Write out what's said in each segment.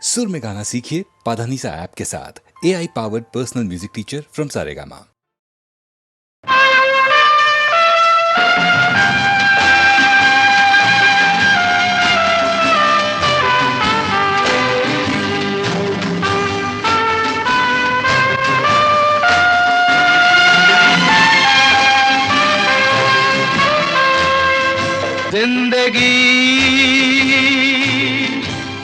सुर में गाना सीखिए पाधानीसा ऐप के साथ। AI powered personal music teacher from Saregama. जिंदगी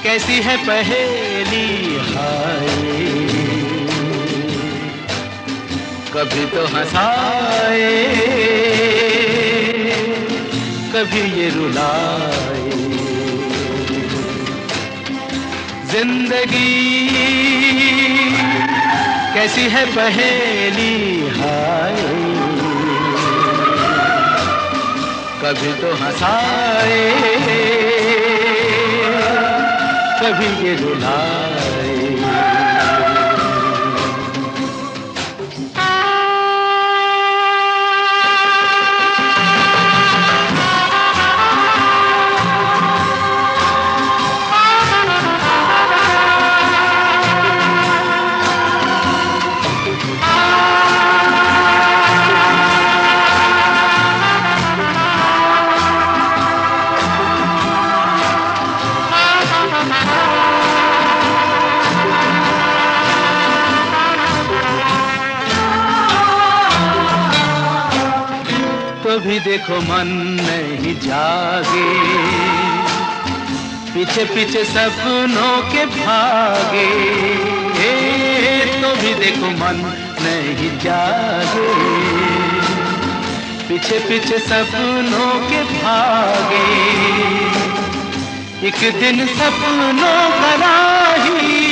कैसी है पहेली हाय, कभी तो हंसाए कभी ये रुलाए। जिंदगी कैसी है पहेली हाय, कभी तो हंसाए कभी ये रुलाए। तो भी देखो मन नहीं जागे, पीछे पीछे सपनों के भागे। तो भी देखो मन नहीं जागे, पीछे पीछे सपनों के भागे। एक दिन सपनों का राही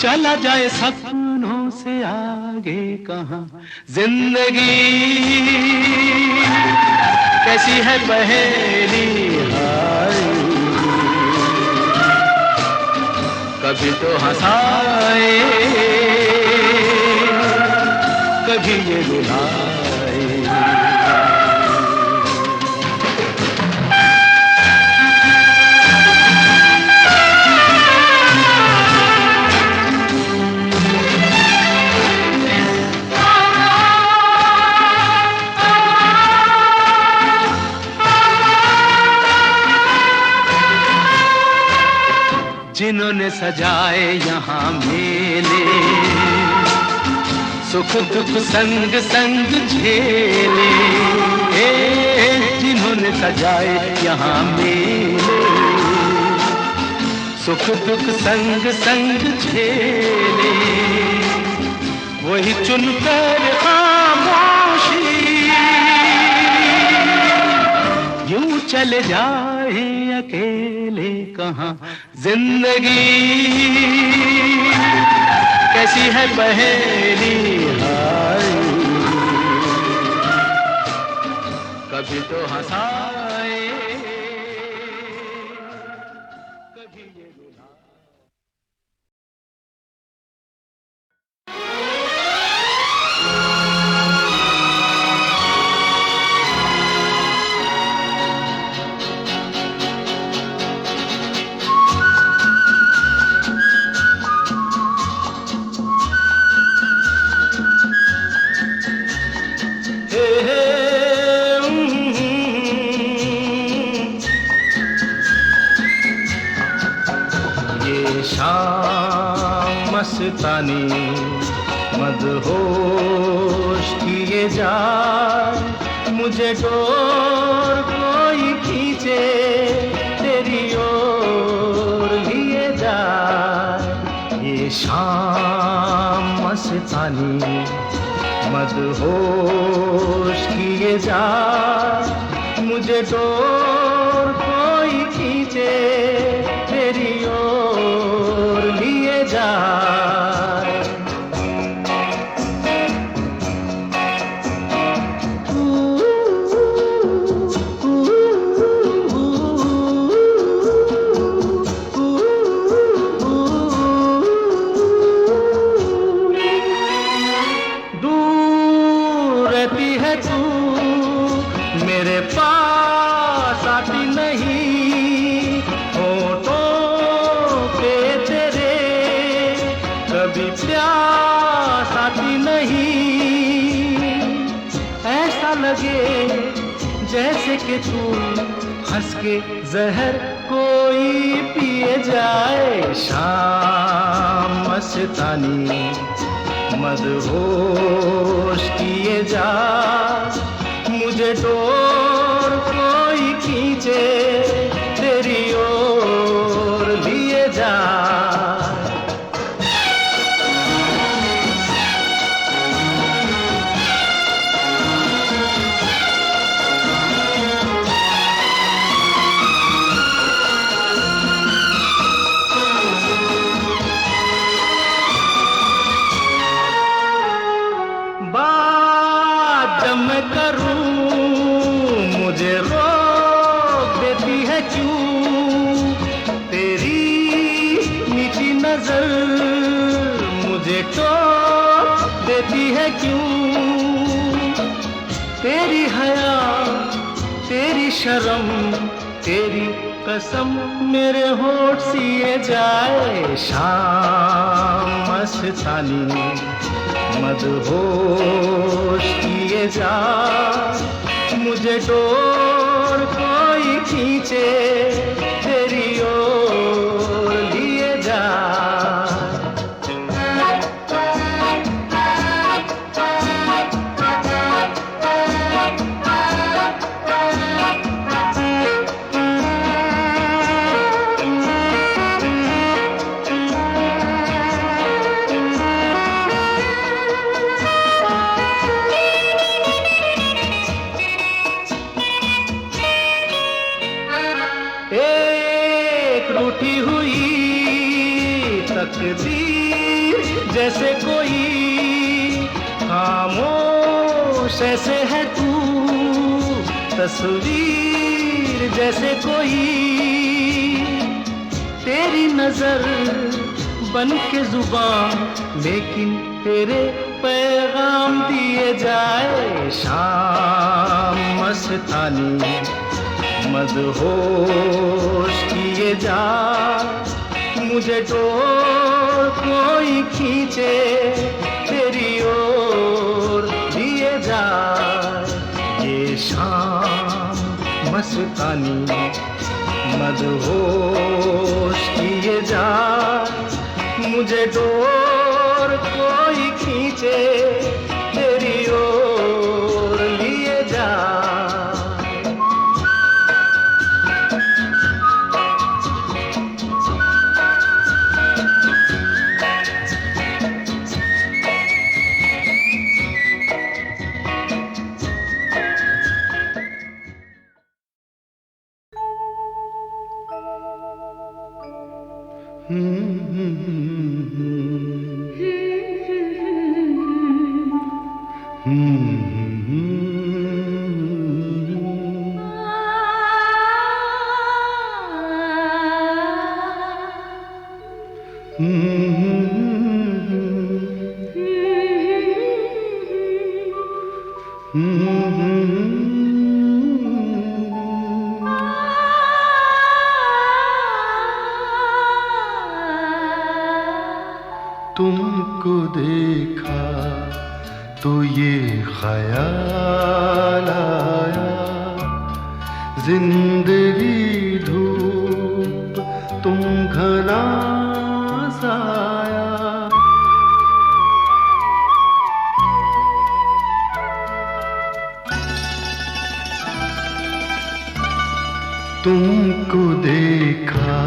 चला जाए सपनों से आगे कहाँ। जिंदगी कैसी है पहेली हाय, कभी तो हंसाए कभी ये रुलाए। जिन्होंने सजाए यहाँ मेले, सुख दुख संग संग झेले। जिन्होंने सजाए यहाँ मेले, सुख दुख संग संग झेले। वही चुनकर खामोशी यूं चले जाए अकेले कहाँ। जिंदगी कैसी है पहेली हाय, कभी तो हंसाए कभी ये रुलाए। शाम मस्तानी मदहोश किए जाए, मुझे डोर कोई खींचे तेरी ओर लिए जाए। ये शाम मस्तानी मदहोश किए जाए, मुझे डोर कोई खींचे तेरी ओर लिए जाए। दूर रहती है तू मेरे पास आकर लगे जैसे कि तू हंस के जहर कोई पिए जाए। शाम मस्तानी मदहोश किए जा, मुझे डोर कोई खींचे तेरी ओर लिए जा। बात जब मैं करूं मुझे रोक देती है क्यों तेरी मीठी नजर, मुझे टोक देती है क्यों तेरी हया तेरी शर्म तेरी कसम मेरे होठ सिए जाए। शाम मस्तानी मदहोश किए जा, मुझे डोर कोई खींचे तेरी ओर लिए जा। एक रूठी हुई तकदीर जैसे कोई, खामोश ऐसे है तू तस्वीर जैसे कोई। तेरी नजर बन के जुबान लेकिन तेरे पैगाम दिए जाए। शाम मस्तानी मदहोश किए जा, मुझे डोर कोई खींचे तेरी ओर लिए जा। ये शाम मस्तानी मदहोश किए जा, मुझे डोर कोई खींचे तेरी ओर लिए जा। तुमको देखा तो ये ख्याल आया, जिंदगी धूप तुम घना साया। तुमको देखा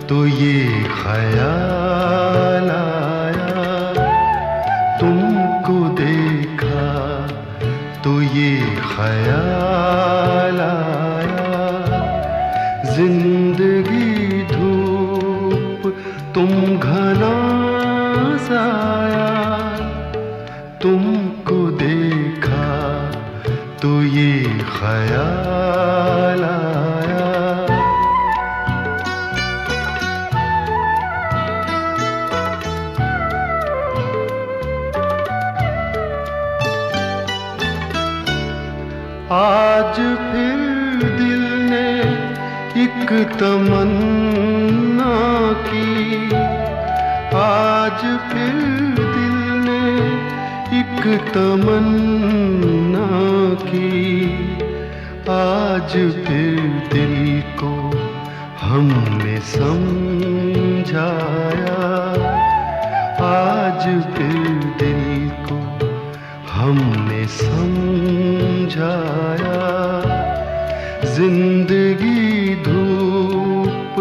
तो ये ख्याल आया, तुमको देखा तो ये ख्याल आया, जिंदगी धूप तुम घना साया। तुमको देखा तो ये ख्याल आया। आज फिर दिल ने एक तमन्ना की, आज फिर दिल ने एक तमन्ना की, आज फिर दिल को हमने समझाया, आज फिर दिल को हमने समझाया। जिंदगी धूप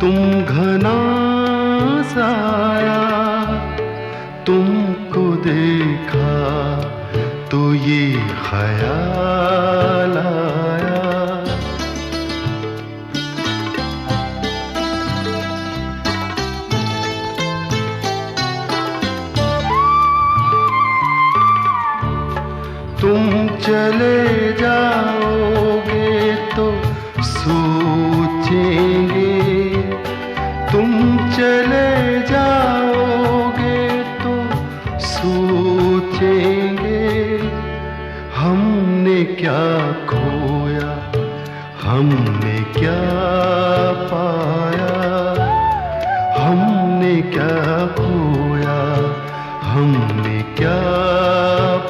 तुम घना साया, तुमको देखा तो ये ख्याल आया। तुम चले जाओगे तो सोचेंगे, तुम चले जाओगे तो सोचेंगे, हमने क्या खोया, हमने क्या पाया, हमने क्या खोया, हमने क्या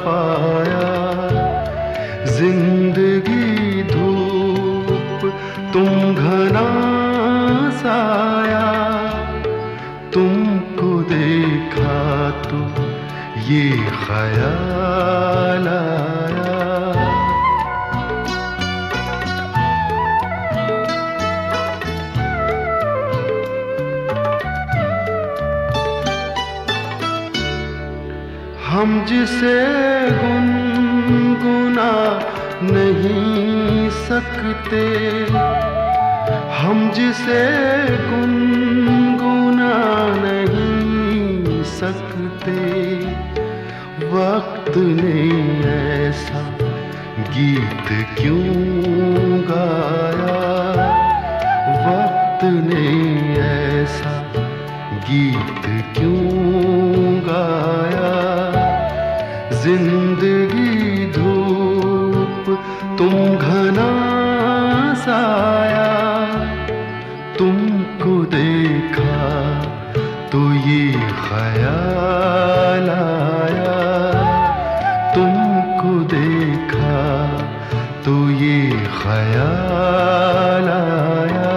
पाया। जिंदगी धूप तुम घना साया, तुमको देखा तो ये ख्याल आया। हम जिसे गुनगुना नहीं सकते, हम जिसे गुनगुना नहीं सकते, वक्त ने ऐसा गीत क्यों गाया, वक्त ने ऐसा गीत क्यों गाया। जिंदगी धूप तुम घना साया, तुमको देखा तो ये ख्याल आया, तुमको देखा तो ये ख्याल आया।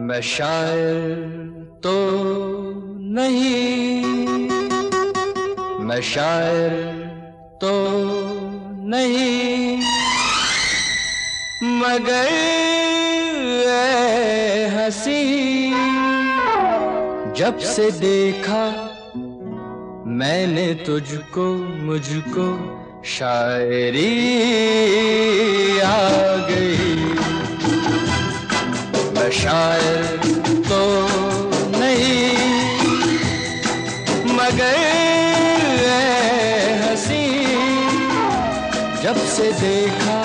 मैं शायर तो नहीं, मैं शायर तो नहीं, मगर ऐ हंसी, जब से देखा मैंने तुझको, मुझको शायरी आ गई। मैं शायर तो नहीं, मगर ऐ हंसी, जब से देखा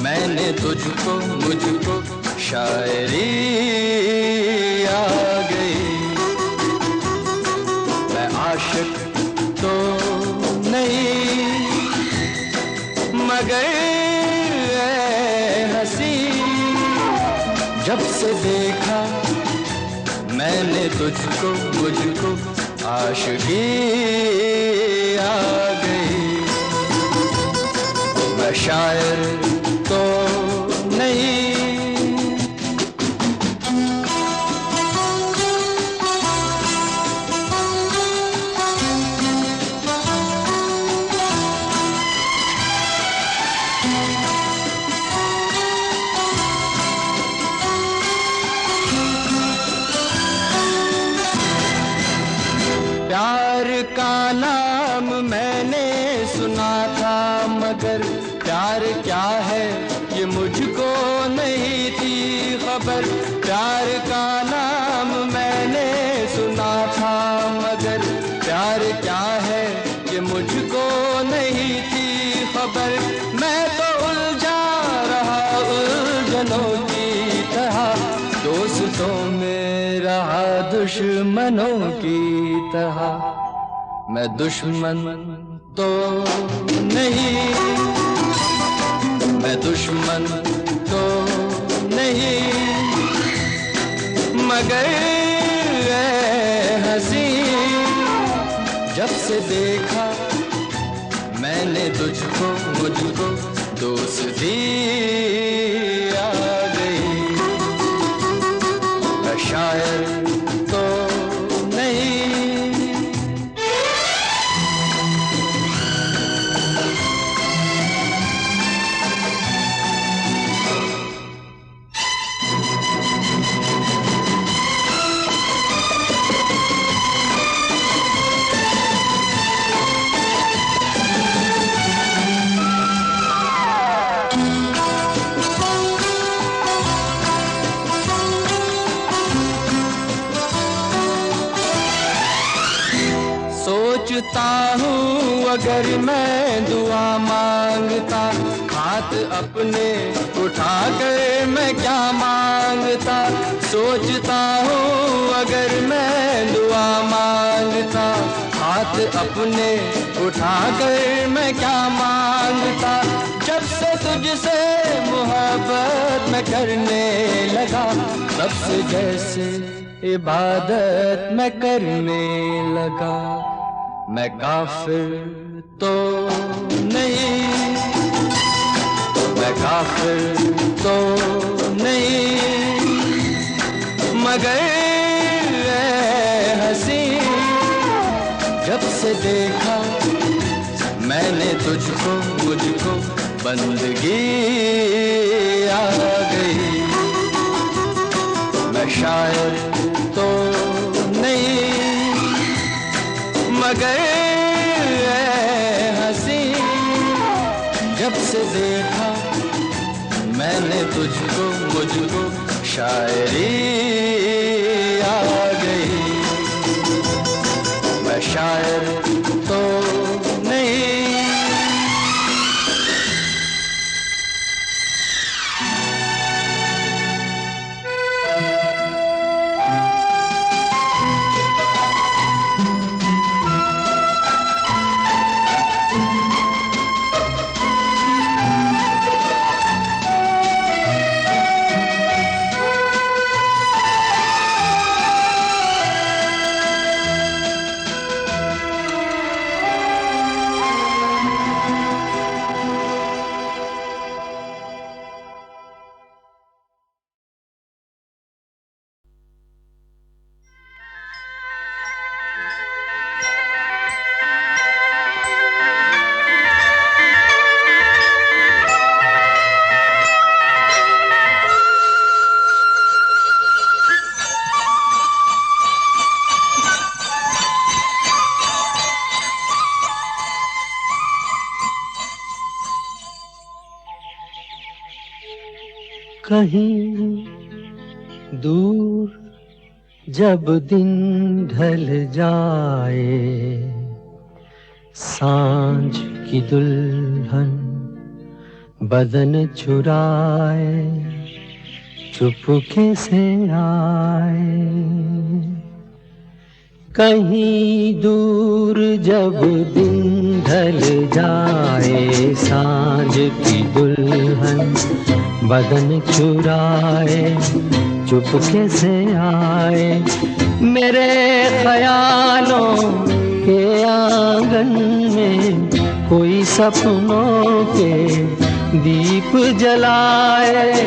मैंने तुझको, मुझको शायरी आ गई। मैं आशिक तो नहीं, मगर ऐ हंसी, जब से देखा मैंने तुझको, मुझको आशिकी आ गई। मैं शायर तो नहीं, सुना था, मगर प्यार क्या है ये मुझको नहीं थी खबर। प्यार का नाम मैंने सुना था, मगर प्यार क्या है ये मुझको नहीं थी खबर। मैं तो उलझा रहा उलझनों की तरह, दोस्तों में रहा दुश्मनों की तरह। मैं दुश्मन तो नहीं, मैं दुश्मन तो नहीं, मगर हंसी जब से देखा मैंने तुझको, मुझको दोस्ती आ गई। मैं शायर तो नहीं, सोचता हूँ अगर मैं दुआ मांगता, हाथ अपने उठा कर मैं क्या मांगता। सोचता हूँ अगर मैं दुआ मांगता, हाथ अपने उठा कर मैं क्या मांगता। जब से तुझसे मोहब्बत मैं करने लगा, तब से जैसे इबादत मैं करने लगा। मैं काफिर तो नहीं, मैं काफिर तो नहीं, मगर हंसी जब से देखा मैंने तुझको, मुझको बंदगी आ गई। मैं शायर तो नहीं, मगर हंसी जब से देखा मैंने तुझको, मुझको शायरी आ गई। मैं शायर तो नहीं। कहीं दूर जब दिन ढल जाए, सांझ की दुल्हन बदन चुराए चुपके से आए। कहीं दूर जब दिन ढल जाए, सांझ की दुल्हन बदन चुराए चुपके से आए। मेरे ख्यालों के आंगन में कोई सपनों के दीप जलाए,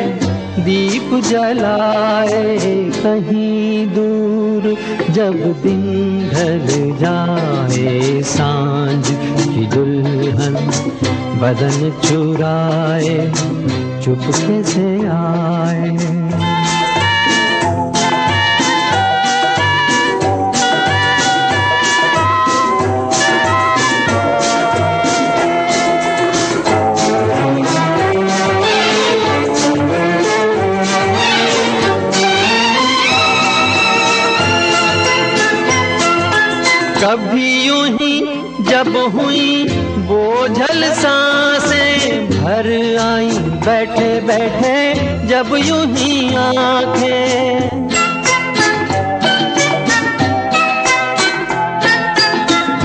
दीप जलाए। कहीं दूर जब दिन ढल जाए, सांझ की दुल्हन बदन चुराए चुपके से आए। बोझल सांसें भर आई बैठे बैठे जब यूं ही आंखें।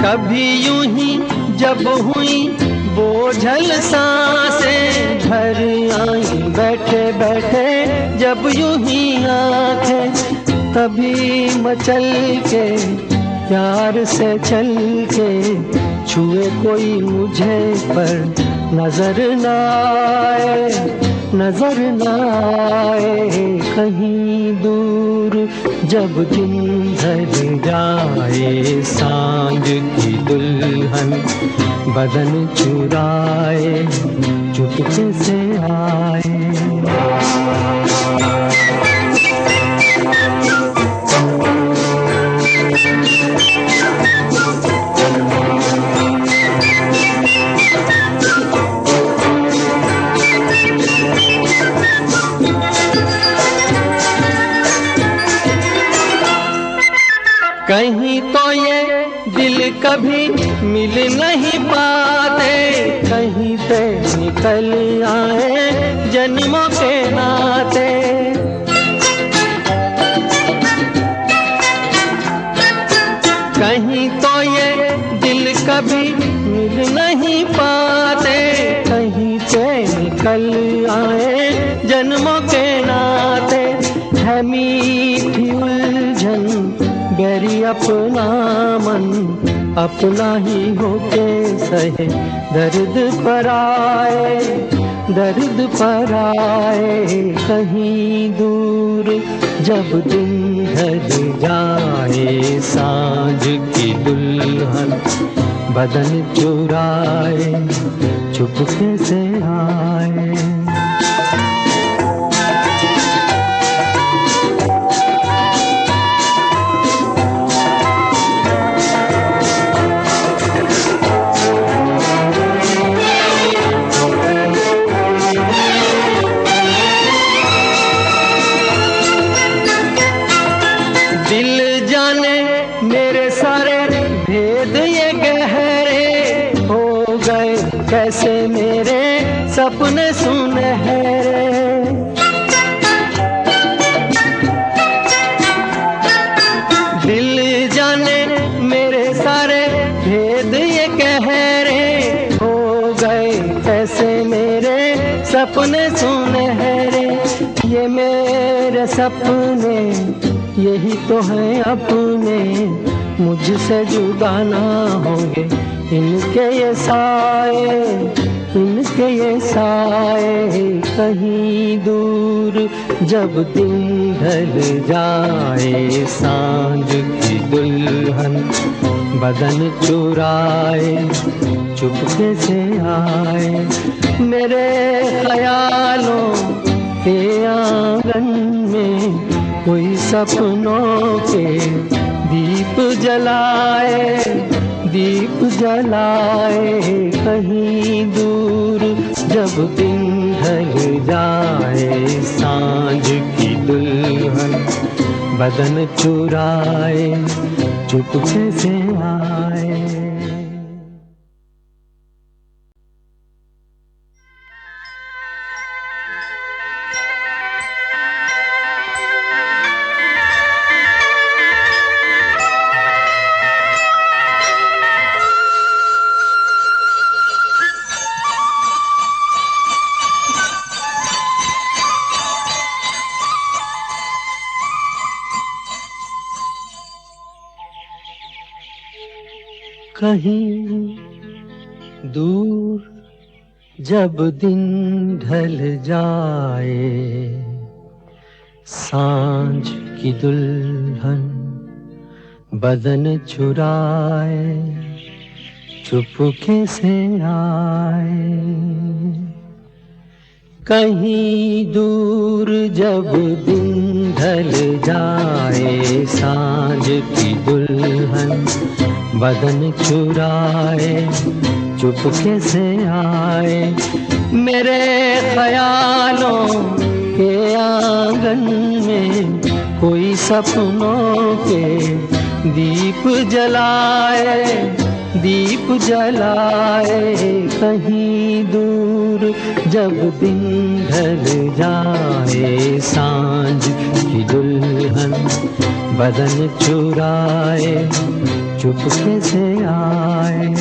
कभी यूं ही जब हुई बोझल सांसें भर आई बैठे बैठे जब यूं ही आंखें। तभी मचल के प्यार से चल के छुए कोई मुझे पर नजर न आए, नजर न आए। कहीं दूर जब दिन ढल जाए सांझ की दुल्हन बदन चुराए चुपके से आए। कहीं तो ये दिल कभी मिल नहीं पाते, कहीं पे निकल आए जन्मों के नाते। कहीं तो ये दिल कभी मिल नहीं पाते, कहीं पे निकल आए जन्मों के नाते। है मीठी उलझन गहरी अपना मन अपना ही होके सहे दर्द पर आए, दर्द पर आए। कहीं दूर जब दिन ढल जाए सांझ की दुल्हन बदन चुराए चुपके से आए। कैसे मेरे सपने सुनहरे, दिल जाने मेरे सारे भेद ये गहरे हो गए। कैसे मेरे सपने सुनहरे, ये मेरे सपने यही तो हैं अपने, मुझसे जुदा ना होंगे इनके ये साए, इनके ये साए। कहीं दूर जब दिन ढल जाए सांझ की दुल्हन बदन चुराए चुपके से आए। मेरे ख्यालों के आंगन में कोई सपनों के दीप जलाए, दीप जलाए। कहीं दूर जब दिन ढल जाए सांझ की दुल्हन बदन चुराए चुपके से आए। कहीं दूर जब दिन ढल जाए सांझ की दुल्हन बदन चुराए चुपके से आए। कहीं दूर जब दिन ढल जाए सांझ की दुल्हन बदन चुराए चुपके से आए। मेरे ख्यालों के आंगन में कोई सपनों के दीप जलाए, दीप जलाए कहीं दूर जब दिन ढल जाए सांझ की दुल्हन बदन चुराए चुपके से आए।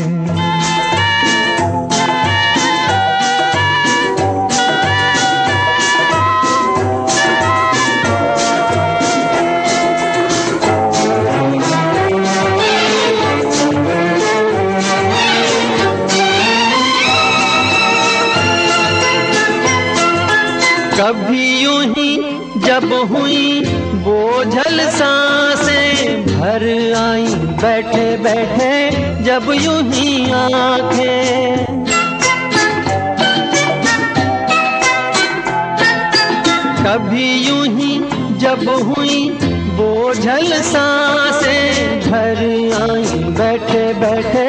कभी यूं ही जब हुई बोझल सांसें भर आई बैठे बैठे जब यूं ही आंखें। कभी यूं ही जब हुई बोझल सांसें भर आई बैठे बैठे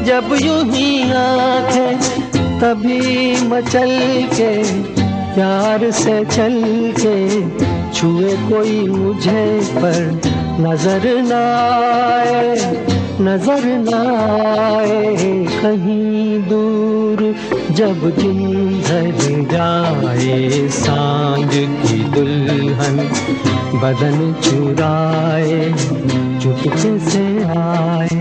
जब यूं ही आंखें। तभी मचल के प्यार से चल के छुए कोई मुझे पर नजर न आए, नजर न आए कहीं दूर जब दिन ढल जाए सांझ की दुल्हन बदन चुराए चुपके से आए।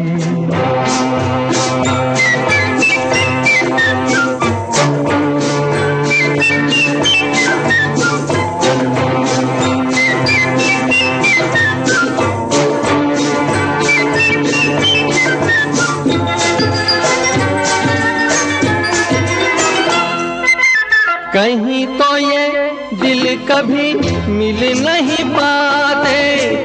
कहीं तो ये दिल कभी मिल नहीं पाते,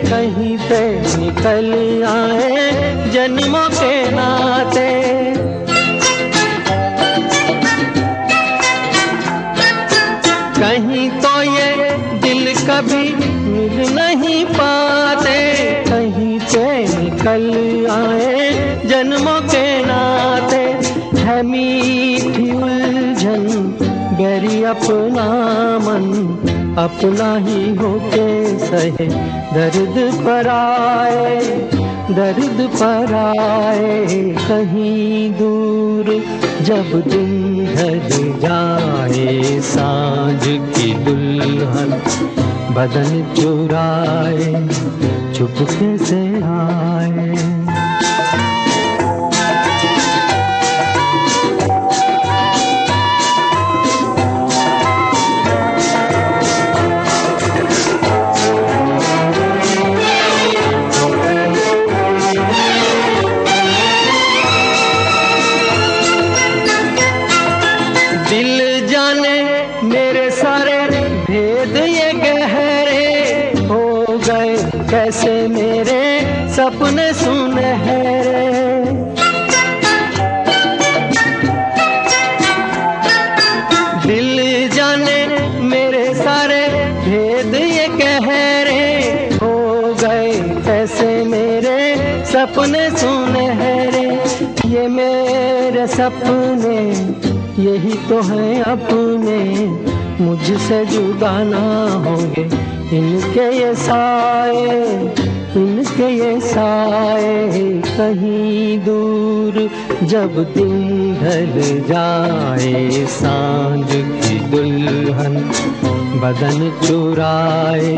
कहीं पे निकल आए जन्मों के नाते। कहीं तो ये दिल कभी मिल नहीं पाते, कहीं पे निकल आए जन्मों के नाते। है मीठी उलझन गैरी अपना मन अपना ही होके सहे दर्द पर आए, दर्द पर आए कहीं दूर जब दिन ढल जाए सांझ की दुल्हन बदन चुराए चुपके से आए। दिल जाने मेरे सारे भेद ये गहरे हो गए कैसे मेरे सपने सुनहरे। दिल जाने मेरे सारे भेद ये गहरे हो गए कैसे मेरे सपने सुनहरे। ये मेरे सपने यही तो है अपने मुझसे जुदा ना होंगे इनके ये साए, इनके ये साए कहीं दूर जब दिन ढल जाए सांझ की दुल्हन बदन चुराए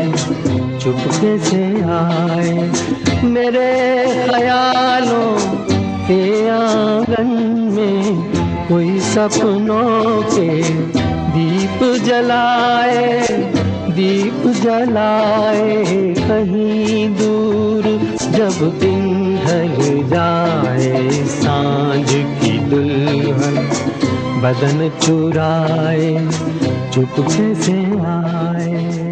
चुपके से आए। मेरे ख्यालों के आंगन में कोई सपनों के दीप जलाए, दीप जलाए कहीं दूर जब दिन ढल जाए सांझ की दुल्हन बदन चुराए चुपके से आए।